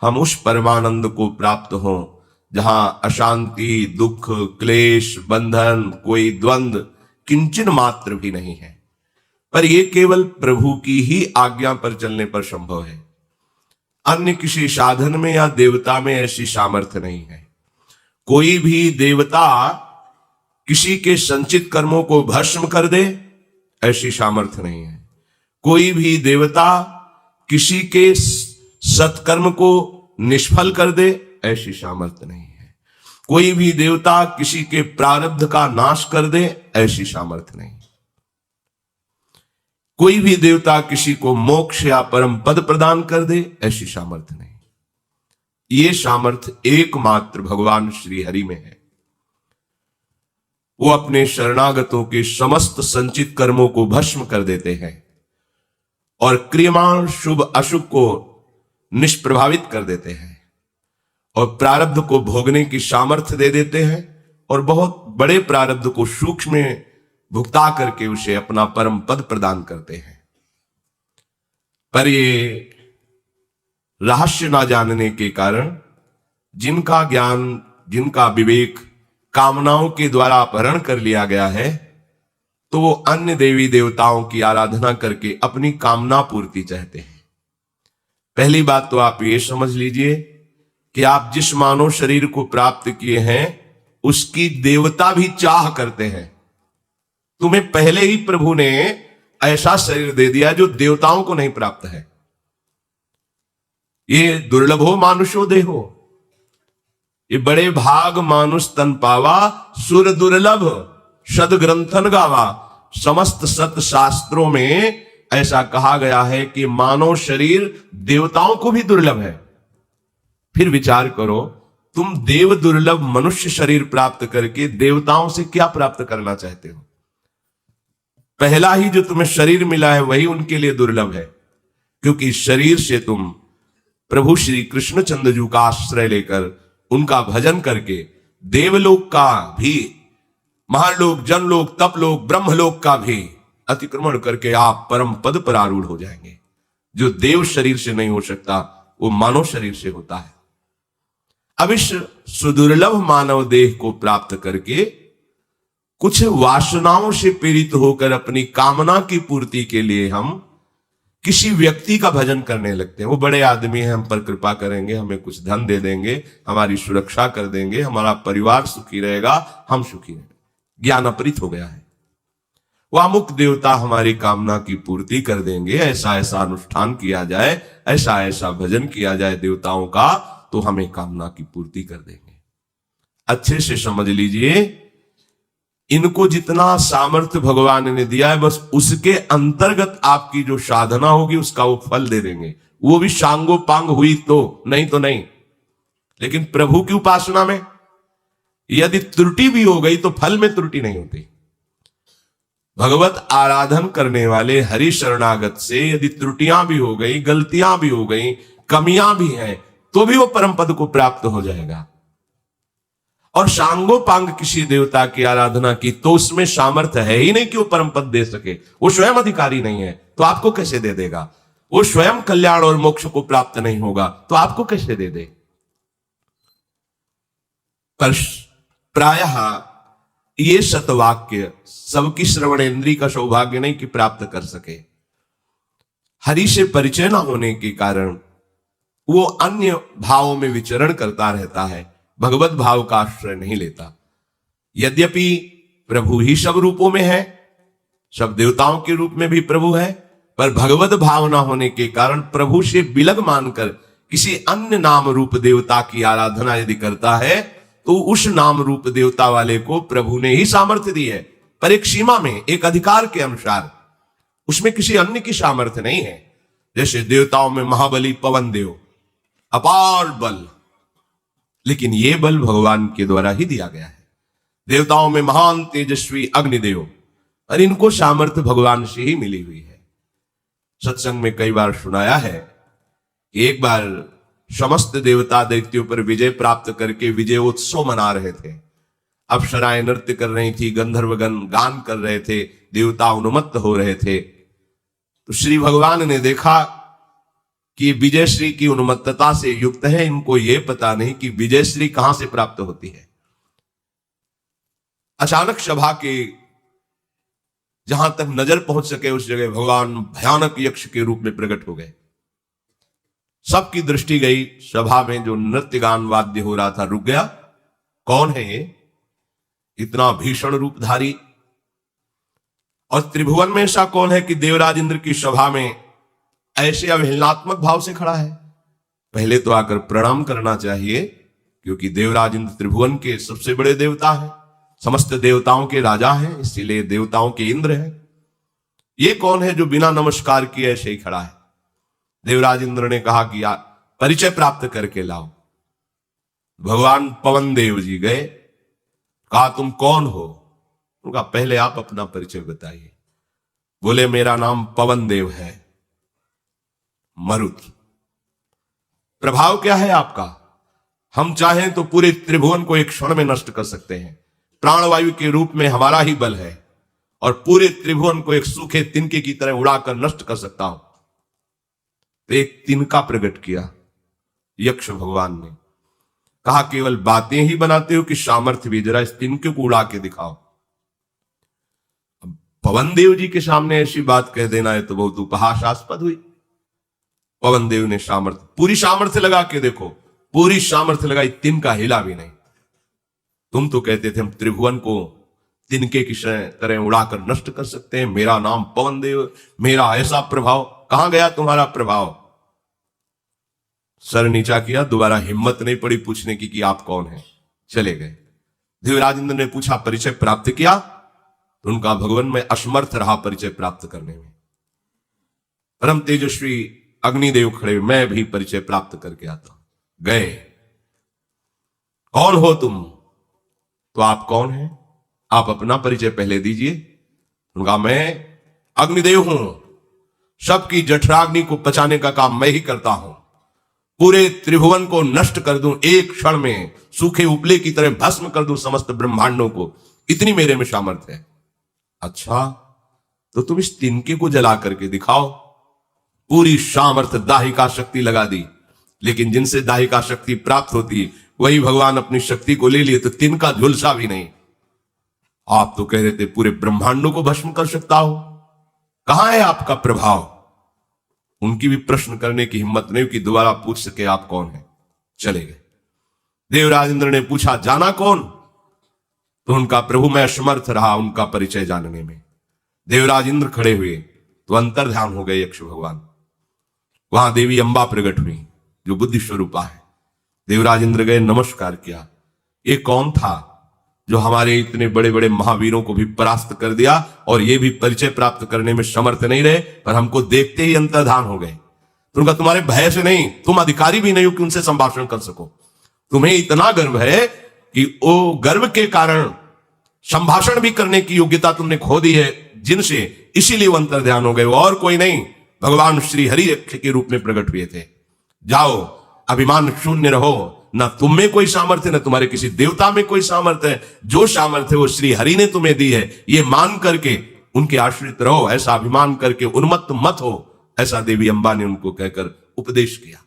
हम उस परमानंद को प्राप्त हों जहां अशांति, दुख, क्लेश, बंधन, कोई द्वंद्व किंचन मात्र भी नहीं है। पर यह केवल प्रभु की ही आज्ञा पर चलने पर संभव है। अन्य किसी साधन में या देवता में ऐसी सामर्थ्य नहीं है। कोई भी देवता किसी के संचित कर्मों को भस्म कर दे, ऐसी सामर्थ्य नहीं है। कोई भी देवता किसी के सत्कर्म को निष्फल कर दे, ऐसी सामर्थ्य नहीं है। कोई भी देवता किसी के प्रारब्ध का नाश कर दे, ऐसी सामर्थ्य नहीं। कोई भी देवता किसी को मोक्ष या परम पद प्रदान कर दे, ऐसी सामर्थ्य नहीं। ये सामर्थ्य एकमात्र भगवान श्री हरि में है। वो अपने शरणागतों के समस्त संचित कर्मों को भस्म कर देते हैं और क्रियमाण शुभ अशुभ को निष्प्रभावित कर देते हैं और प्रारब्ध को भोगने की सामर्थ्य दे देते हैं और बहुत बड़े प्रारब्ध को सूक्ष्म में भुगता करके उसे अपना परम पद प्रदान करते हैं। पर ये रहस्य ना जानने के कारण जिनका ज्ञान, जिनका विवेक कामनाओं के द्वारा अपहरण कर लिया गया है, तो वो अन्य देवी देवताओं की आराधना करके अपनी कामना पूर्ति चाहते हैं। पहली बात तो आप ये समझ लीजिए कि आप जिस मानव शरीर को प्राप्त किए हैं उसकी देवता भी चाह करते हैं। तुम्हें पहले ही प्रभु ने ऐसा शरीर दे दिया जो देवताओं को नहीं प्राप्त है। ये दुर्लभो मानुषो देहो, ये बड़े भाग मानुष तन पावा, सुर दुर्लभ सद ग्रंथन गावा। समस्त सत शास्त्रों में ऐसा कहा गया है कि मानव शरीर देवताओं को भी दुर्लभ है। फिर विचार करो, तुम देव दुर्लभ मनुष्य शरीर प्राप्त करके देवताओं से क्या प्राप्त करना चाहते हो? पहला ही जो तुम्हें शरीर मिला है वही उनके लिए दुर्लभ है, क्योंकि शरीर से तुम प्रभु श्री कृष्णचंद्र जी का आश्रय लेकर उनका भजन करके देवलोक का भी, महालोक, जनलोक, तपलोक, ब्रह्मलोक का भी अतिक्रमण करके आप परम पद पर आरूढ़ हो जाएंगे। जो देव शरीर से नहीं हो सकता वो मानव शरीर से होता है। अब इस सुदुर्लभ मानव देह को प्राप्त करके कुछ वासनाओं से पीड़ित होकर अपनी कामना की पूर्ति के लिए हम किसी व्यक्ति का भजन करने लगते हैं। वो बड़े आदमी हैं, हम पर कृपा करेंगे, हमें कुछ धन दे देंगे, हमारी सुरक्षा कर देंगे, हमारा परिवार सुखी रहेगा, हम सुखी रहेंगे। ज्ञान अपरित हो गया है। वो अमुक देवता हमारी कामना की पूर्ति कर देंगे, ऐसा ऐसा अनुष्ठान किया जाए, ऐसा ऐसा भजन किया जाए देवताओं का, तो हमें कामना की पूर्ति कर देंगे। अच्छे से समझ लीजिए, इनको जितना सामर्थ्य भगवान ने दिया है बस उसके अंतर्गत आपकी जो साधना होगी उसका वो फल दे देंगे। वो भी सांगो पांग हुई तो नहीं। लेकिन प्रभु की उपासना में यदि त्रुटि भी हो गई तो फल में त्रुटि नहीं होती। भगवत आराधन करने वाले हरि शरणागत से यदि त्रुटियां भी हो गई, गलतियां भी हो गई, कमियां भी हैं, तो भी वो परम पद को प्राप्त हो जाएगा। और सांगोपांग किसी देवता की आराधना की तो उसमें सामर्थ्य है ही नहीं कि वो परम पद दे सके। वो स्वयं अधिकारी नहीं है तो आपको कैसे दे देगा? वो स्वयं कल्याण और मोक्ष को प्राप्त नहीं होगा तो आपको कैसे दे दे? पर प्रायः ये सतवाक्य सबकी श्रवणेन्द्रिय का सौभाग्य नहीं कि प्राप्त कर सके। हरि से परिचय न होने के कारण वो अन्य भावों में विचरण करता रहता है, भगवत भाव का आश्रय नहीं लेता। यद्यपि प्रभु ही सब रूपों में है, सब देवताओं के रूप में भी प्रभु है, पर भगवत भाव न होने के कारण प्रभु से विलग मानकर किसी अन्य नाम रूप देवता की आराधना यदि करता है तो उस नाम रूप देवता वाले को प्रभु ने ही सामर्थ्य दी है, पर एक सीमा में, एक अधिकार के अनुसार। उसमें किसी अन्य की सामर्थ्य नहीं है। जैसे देवताओं में महाबली पवन देव, अपार बल, लेकिन यह बल भगवान के द्वारा ही दिया गया है। देवताओं में महान तेजस्वी अग्निदेव, और इनको सामर्थ्य भगवान से ही मिली हुई है। सत्संग में कई बार सुनाया है कि एक बार समस्त देवता दैत्यों पर विजय प्राप्त करके विजयोत्सव मना रहे थे। अप्सराएं नृत्य कर रही थी, गंधर्वगण गान कर रहे थे, देवता उन्मत्त हो रहे थे। तो श्री भगवान ने देखा कि विजयश्री की उन्मत्तता से युक्त है, इनको यह पता नहीं कि विजयश्री कहां से प्राप्त होती है। अचानक सभा के जहां तक नजर पहुंच सके उस जगह भगवान भयानक यक्ष के रूप में प्रकट हो गए। सबकी दृष्टि गई, सभा में जो नृत्य गान वाद्य हो रहा था रुक गया। कौन है ये इतना भीषण रूपधारी? और त्रिभुवन में ऐसा कौन है कि देवराज इंद्र की सभा में ऐसे अवहेलनात्मक भाव से खड़ा है? पहले तो आकर प्रणाम करना चाहिए, क्योंकि देवराज इंद्र त्रिभुवन के सबसे बड़े देवता हैं, समस्त देवताओं के राजा हैं, इसीलिए देवताओं के इंद्र हैं। ये कौन है जो बिना नमस्कार किए ऐसे ही खड़ा है? देवराज इंद्र ने कहा कि परिचय प्राप्त करके लाओ। भगवान पवन देव जी गए, कहा तुम कौन हो? उनका पहले आप अपना परिचय बताइए। बोले मेरा नाम पवन देव है, मरुत। प्रभाव क्या है आपका? हम चाहें तो पूरे त्रिभुवन को एक क्षण में नष्ट कर सकते हैं। प्राणवायु के रूप में हमारा ही बल है और पूरे त्रिभुवन को एक सूखे तिनके की तरह उड़ाकर नष्ट कर सकता हूं। तो एक तिनका प्रकट किया यक्ष भगवान ने, कहा केवल बातें ही बनाते हो कि सामर्थ्य भी, जरा इस तिनके को उड़ा के दिखाओ। पवन देव जी के सामने ऐसी बात कह देना है तो बहुत उपहासास्पद हुई। पवन देव ने सामर्थ्य, पूरी सामर्थ्य लगा के देखो, पूरी सामर्थ्य लगाई, तिनका हिला भी नहीं। तुम तो कहते थे हम त्रिभुवन को तिनके की तरह उड़ाकर नष्ट कर सकते हैं, मेरा नाम पवन देव, मेरा ऐसा प्रभाव। कहां गया तुम्हारा प्रभाव? सर नीचा किया, दोबारा हिम्मत नहीं पड़ी पूछने की कि आप कौन हैं, चले गए। देवराज इंद्र ने पूछा परिचय प्राप्त किया? तो उनका भगवान में असमर्थ रहा परिचय प्राप्त करने में। परम तेजस्वी अग्निदेव खड़े, मैं भी परिचय प्राप्त करके आता हूं। गए, कौन हो तुम? तो आप कौन हैं? आप अपना परिचय पहले दीजिए। उनका मैं अग्निदेव हूं, सबकी जठराग्नि को पचाने का काम मैं ही करता हूं, पूरे त्रिभुवन को नष्ट कर दूं, एक क्षण में सूखे उपले की तरह भस्म कर दूं समस्त ब्रह्मांडों को, इतनी मेरे में सामर्थ्य है। अच्छा, तो तुम इस तिनके को जला करके दिखाओ। पूरी सामर्थ्य दाहिका शक्ति लगा दी, लेकिन जिनसे दाहिका शक्ति प्राप्त होती वही भगवान अपनी शक्ति को ले लिए तो तिनका झुलसा भी नहीं। आप तो कह रहे थे पूरे ब्रह्मांडों को भस्म कर सकता हो, कहां है आपका प्रभाव? उनकी भी प्रश्न करने की हिम्मत नहीं कि दोबारा पूछ सके आप कौन है, चले गए। देवराज इंद्र ने पूछा जाना कौन? तो उनका प्रभु मैं असमर्थ रहा उनका परिचय जानने में। देवराज इंद्र खड़े हुए तो अंतर ध्यान हो गए यक्ष भगवान। वहां देवी अंबा प्रकट हुई जो बुद्धि स्वरूपा है। देवराज इंद्र गए, नमस्कार किया। ये कौन था जो हमारे इतने बड़े बड़े महावीरों को भी परास्त कर दिया और ये भी परिचय प्राप्त करने में समर्थ नहीं रहे, पर हमको देखते ही अंतर्धान हो गए? तो उनका तुम्हारे भय से नहीं, तुम अधिकारी भी नहीं हो कि उनसे संभाषण कर सको। तुम्हें इतना गर्व है कि वो गर्व के कारण संभाषण भी करने की योग्यता तुमने खो दी है जिनसे, इसीलिए वो अंतर्ध्यान हो गए, और कोई नहीं। भगवान श्री हरि यक्ष के रूप में प्रकट हुए थे। जाओ, अभिमान शून्य रहो, ना तुम में कोई सामर्थ्य न तुम्हारे किसी देवता में कोई सामर्थ्य है। जो सामर्थ्य वो श्री हरि ने तुम्हें दी है, ये मान करके उनके आश्रित रहो, ऐसा अभिमान करके उन्मत्त मत हो, ऐसा देवी अंबा ने उनको कहकर उपदेश किया।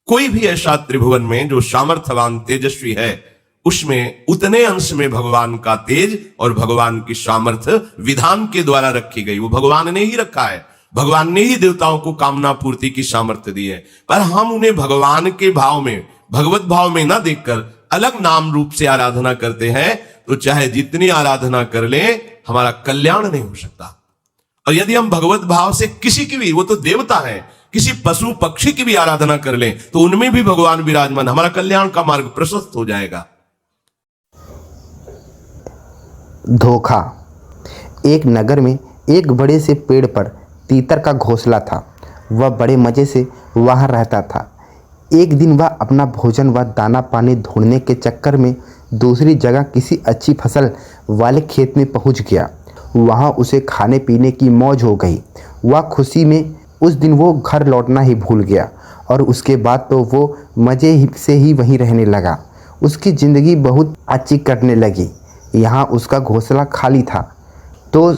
कोई भी ऐसा त्रिभुवन में जो सामर्थ्यवान तेजस्वी है, उसमें उतने अंश में भगवान का तेज और भगवान की सामर्थ्य विधान के द्वारा रखी गई। वो भगवान ने ही रखा है, भगवान ने ही देवताओं को कामना पूर्ति की सामर्थ्य दी है। पर हम उन्हें भगवान के भाव में, भगवत भाव में ना देखकर अलग नाम रूप से आराधना करते हैं, तो चाहे जितनी आराधना कर ले हमारा कल्याण नहीं हो सकता। और यदि हम भगवत भाव से किसी की भी, वो तो देवता है, किसी पशु पक्षी की भी आराधना कर ले तो उनमें भी भगवान विराजमान, हमारा कल्याण का मार्ग प्रशस्त हो जाएगा। धोखा। एक नगर में एक बड़े से पेड़ पर तीतर का घोंसला था। वह बड़े मज़े से वहाँ रहता था। एक दिन वह अपना भोजन व दाना पानी ढूंढने के चक्कर में दूसरी जगह किसी अच्छी फसल वाले खेत में पहुँच गया। वहाँ उसे खाने पीने की मौज हो गई। वह खुशी में उस दिन वो घर लौटना ही भूल गया और उसके बाद तो वो मज़े से ही वहीं रहने लगा। उसकी ज़िंदगी बहुत अच्छी कटने लगी। यहाँ उसका घोंसला खाली था तो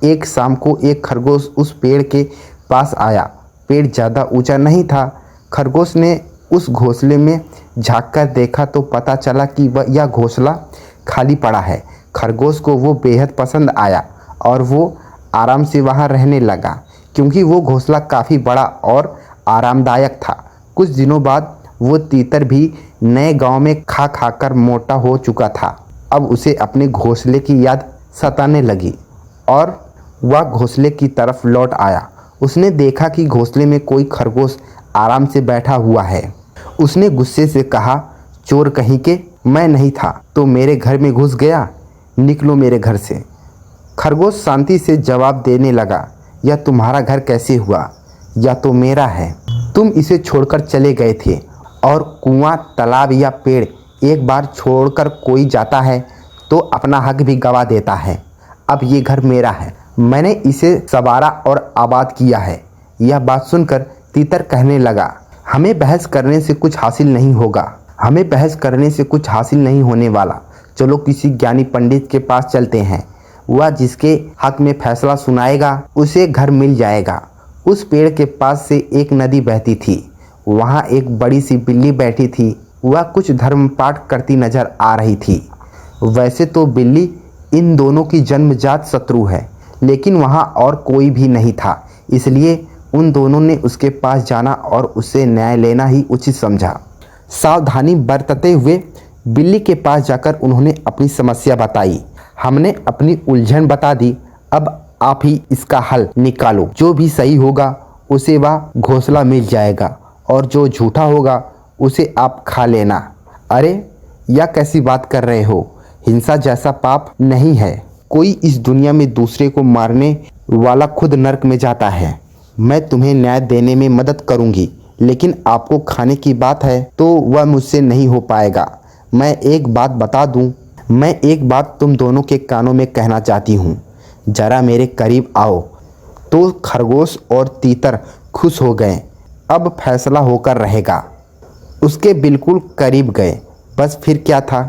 एक शाम को एक खरगोश उस पेड़ के पास आया पेड़ ज़्यादा ऊंचा नहीं था। खरगोश ने उस घोंसले में झांककर देखा तो पता चला कि यह घोंसला खाली पड़ा है। खरगोश को वो बेहद पसंद आया और वो आराम से वहाँ रहने लगा, क्योंकि वो घोंसला काफ़ी बड़ा और आरामदायक था। कुछ दिनों बाद वो तीतर भी नए गांव में खा खाकर मोटा हो चुका था। अब उसे अपने घोंसले की याद सताने लगी और वह घोंसले की तरफ लौट आया। उसने देखा कि घोंसले में कोई खरगोश आराम से बैठा हुआ है। उसने गुस्से से कहा, चोर कहीं के, मैं नहीं था तो मेरे घर में घुस गया, निकलो मेरे घर से। खरगोश शांति से जवाब देने लगा, यह तुम्हारा घर कैसे हुआ? या तो मेरा है। तुम इसे छोड़कर चले गए थे और कुआं, तालाब या पेड़ एक बार छोड़कर कोई जाता है तो अपना हक भी गवा देता है। अब ये घर मेरा है, मैंने इसे संवारा और आबाद किया है। यह बात सुनकर तीतर कहने लगा, हमें बहस करने से कुछ हासिल नहीं होगा, हमें बहस करने से कुछ हासिल नहीं होने वाला। चलो किसी ज्ञानी पंडित के पास चलते हैं, वह जिसके हक में फैसला सुनाएगा उसे घर मिल जाएगा। उस पेड़ के पास से एक नदी बहती थी। वहाँ एक बड़ी सी बिल्ली बैठी थी। वह कुछ धर्म पाठ करती नजर आ रही थी। वैसे तो बिल्ली इन दोनों की जन्मजात शत्रु है, लेकिन वहाँ और कोई भी नहीं था, इसलिए उन दोनों ने उसके पास जाना और उससे न्याय लेना ही उचित समझा। सावधानी बरतते हुए बिल्ली के पास जाकर उन्होंने अपनी समस्या बताई। हमने अपनी उलझन बता दी, अब आप ही इसका हल निकालो। जो भी सही होगा उसे वह घोंसला मिल जाएगा और जो झूठा होगा उसे आप खा लेना। अरे यह कैसी बात कर रहे हो? हिंसा जैसा पाप नहीं है। कोई इस दुनिया में दूसरे को मारने वाला खुद नरक में जाता है। मैं तुम्हें न्याय देने में मदद करूंगी, लेकिन आपको खाने की बात है तो वह मुझसे नहीं हो पाएगा। मैं एक बात बता दूं, मैं एक बात तुम दोनों के कानों में कहना चाहती हूँ, जरा मेरे करीब आओ। तो खरगोश और तीतर खुश हो गए। अब फैसला होकर रहेगा। उसके बिल्कुल करीब गए। बस फिर क्या था,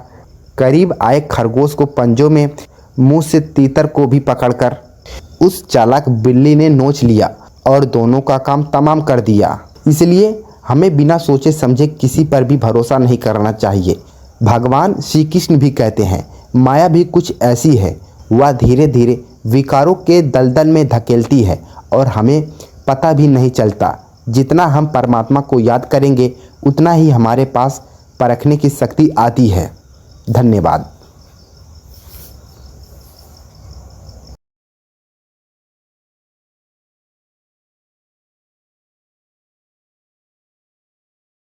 करीब आए खरगोश को पंजों में मुंह से तीतर को भी पकड़कर उस चालाक बिल्ली ने नोच लिया और दोनों का काम तमाम कर दिया। इसलिए हमें बिना सोचे समझे किसी पर भी भरोसा नहीं करना चाहिए। भगवान श्री कृष्ण भी कहते हैं, माया भी कुछ ऐसी है, वह धीरे धीरे विकारों के दलदल में धकेलती है और हमें पता भी नहीं चलता। जितना हम परमात्मा को याद करेंगे उतना ही हमारे पास परखने की शक्ति आती है। धन्यवाद।